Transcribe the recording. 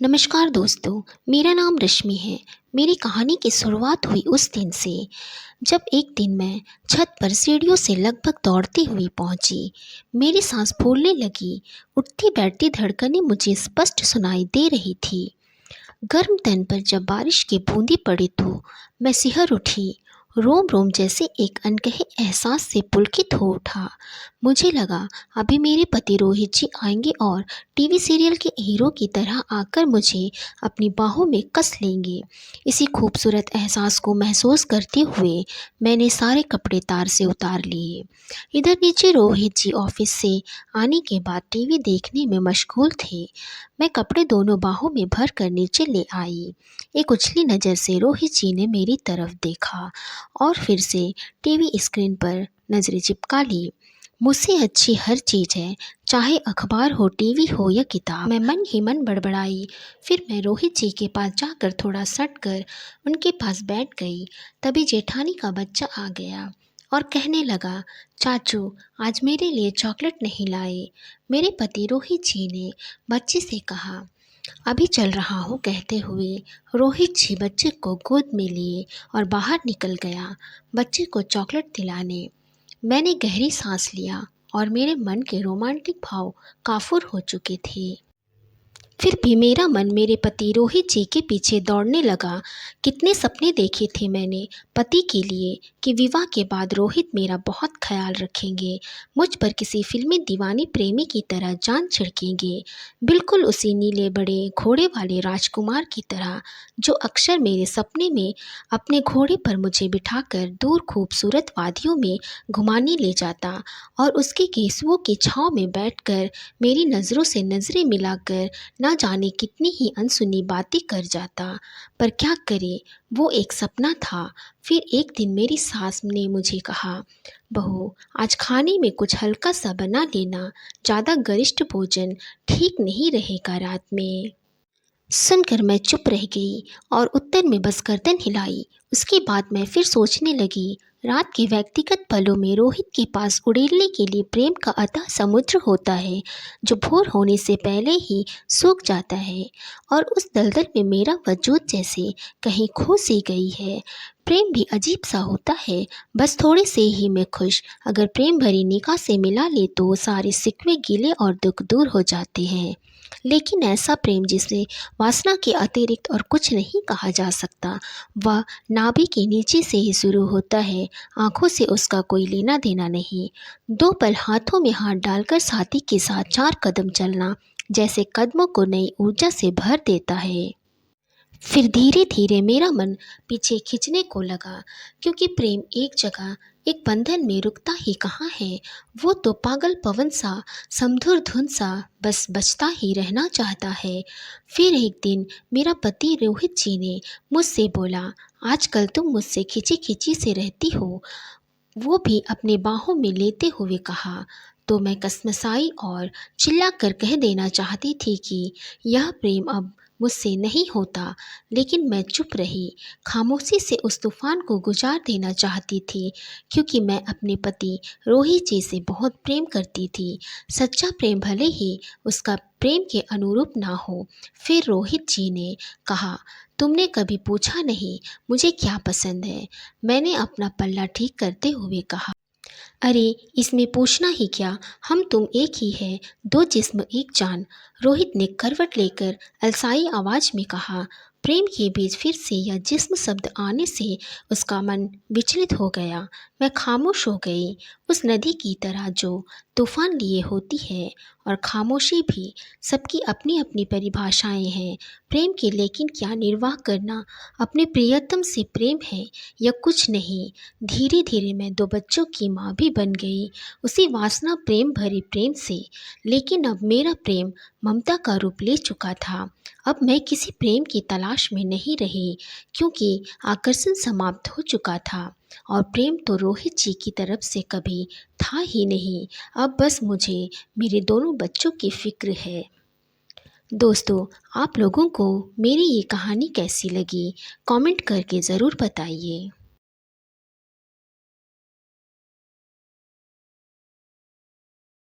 नमस्कार दोस्तों, मेरा नाम रश्मि है। मेरी कहानी की शुरुआत हुई उस दिन से जब एक दिन मैं छत पर सीढ़ियों से लगभग दौड़ती हुई पहुंची। मेरी सांस फूलने लगी, उठती बैठती धड़कनें मुझे स्पष्ट सुनाई दे रही थी। गर्म तन पर जब बारिश की बूंदी पड़ी तो मैं सिहर उठी। रोम रोम जैसे एक अनकहे एहसास से पुलकित हो उठा। मुझे लगा अभी मेरे पति रोहित जी आएंगे और टीवी सीरियल के हीरो की तरह आकर मुझे अपनी बाहों में कस लेंगे। इसी खूबसूरत एहसास को महसूस करते हुए मैंने सारे कपड़े तार से उतार लिए। इधर नीचे रोहित जी ऑफिस से आने के बाद टीवी देखने में मशगूल थे। मैं कपड़े दोनों बाहों में भर कर नीचे ले आई। एक उछली नज़र से रोहित जी ने मेरी तरफ देखा और फिर से टीवी स्क्रीन पर नज़रें चिपका ली। मुझसे अच्छी हर चीज़ है, चाहे अखबार हो, टीवी हो या किताब। मैं मन ही मन बड़बड़ाई। फिर मैं रोहित जी के पास जाकर थोड़ा सट कर उनके पास बैठ गई। तभी जेठानी का बच्चा आ गया और कहने लगा, चाचू आज मेरे लिए चॉकलेट नहीं लाए। मेरे पति रोहित जी ने बच्चे से कहा। अभी चल रहा हूँ कहते हुए रोहित जी बच्चे को गोद में लिए और बाहर निकल गया बच्चे को चॉकलेट दिलाने। मैंने गहरी सांस लिया और मेरे मन के रोमांटिक भाव काफूर हो चुके थे। फिर भी मेरा मन मेरे पति रोहित जी के पीछे दौड़ने लगा। कितने सपने देखे थे मैंने पति के लिए कि विवाह के बाद रोहित मेरा बहुत ख्याल रखेंगे, मुझ पर किसी फिल्मी दीवानी प्रेमी की तरह जान छिड़केंगे, बिल्कुल उसी नीले बड़े घोड़े वाले राजकुमार की तरह जो अक्सर मेरे सपने में अपने घोड़े पर मुझे बिठाकर दूर खूबसूरत वादियों में घुमाने ले जाता और उसके केसुओं की छाँव में बैठकर मेरी नज़रों से नज़रें मिलाकर ना जाने कितनी ही अनसुनी बातें कर जाता। पर क्या करे, वो एक सपना था। फिर एक दिन मेरी सास ने मुझे कहा, बहू आज खाने में कुछ हल्का सा बना लेना, ज़्यादा गरिष्ठ भोजन ठीक नहीं रहेगा रात में। सुनकर मैं चुप रह गई और उत्तर में बस गर्दन हिलाई। उसके बाद मैं फिर सोचने लगी, रात के व्यक्तिगत पलों में रोहित के पास उड़ेलने के लिए प्रेम का अथाह समुद्र होता है जो भोर होने से पहले ही सूख जाता है और उस दलदल में मेरा वजूद जैसे कहीं खो सी गई है। प्रेम भी अजीब सा होता है, बस थोड़े से ही मैं खुश। अगर प्रेम भरी निगाह से मिला ले तो सारे सिकवे गिले और दुख दूर हो जाते हैं। लेकिन ऐसा प्रेम जिसे वासना के अतिरिक्त और कुछ नहीं कहा जा सकता, वह नाभि के नीचे से ही शुरू होता है, आंखों से उसका कोई लेना देना नहीं। दो पल हाथों में हाथ डालकर साथी के साथ 4 कदम चलना जैसे कदमों को नई ऊर्जा से भर देता है। फिर धीरे धीरे मेरा मन पीछे खींचने को लगा, क्योंकि प्रेम एक जगह एक बंधन में रुकता ही कहाँ है। वो तो पागल पवन सा, समधुर धुन सा बस बजता ही रहना चाहता है। फिर एक दिन मेरा पति रोहित जी ने मुझसे बोला, आजकल तुम मुझसे खिंची खिंची से रहती हो, वो भी अपने बाहों में लेते हुए कहा। तो मैं कसमसाई और चिल्लाकर कह देना चाहती थी कि यह प्रेम अब मुझसे नहीं होता, लेकिन मैं चुप रही। खामोशी से उस तूफान को गुजार देना चाहती थी, क्योंकि मैं अपने पति रोहित जी से बहुत प्रेम करती थी। सच्चा प्रेम भले ही उसका प्रेम के अनुरूप ना हो। फिर रोहित जी ने कहा, तुमने कभी पूछा नहीं मुझे क्या पसंद है। मैंने अपना पल्ला ठीक करते हुए कहा, अरे इसमें पूछना ही क्या, हम तुम एक ही है, दो जिस्म एक जान। रोहित ने करवट लेकर अलसाई आवाज में कहा। प्रेम के बीच फिर से यह जिस्म शब्द आने से उसका मन विचलित हो गया। मैं खामोश हो गई, उस नदी की तरह जो तूफान लिए होती है। और खामोशी भी, सबकी अपनी अपनी परिभाषाएं हैं प्रेम की, लेकिन क्या निर्वाह करना अपने प्रियतम से प्रेम है या कुछ नहीं। धीरे धीरे मैं 2 बच्चों की माँ भी बन गई, उसी वासना प्रेम भरी प्रेम से। लेकिन अब मेरा प्रेम ममता का रूप ले चुका था। अब मैं किसी प्रेम की तलाश में नहीं रही, क्योंकि आकर्षण समाप्त हो चुका था और प्रेम तो रोहित जी की तरफ से कभी था ही नहीं। अब बस मुझे मेरे दोनों बच्चों की फिक्र है। दोस्तों, आप लोगों को मेरी ये कहानी कैसी लगी, कमेंट करके ज़रूर बताइए।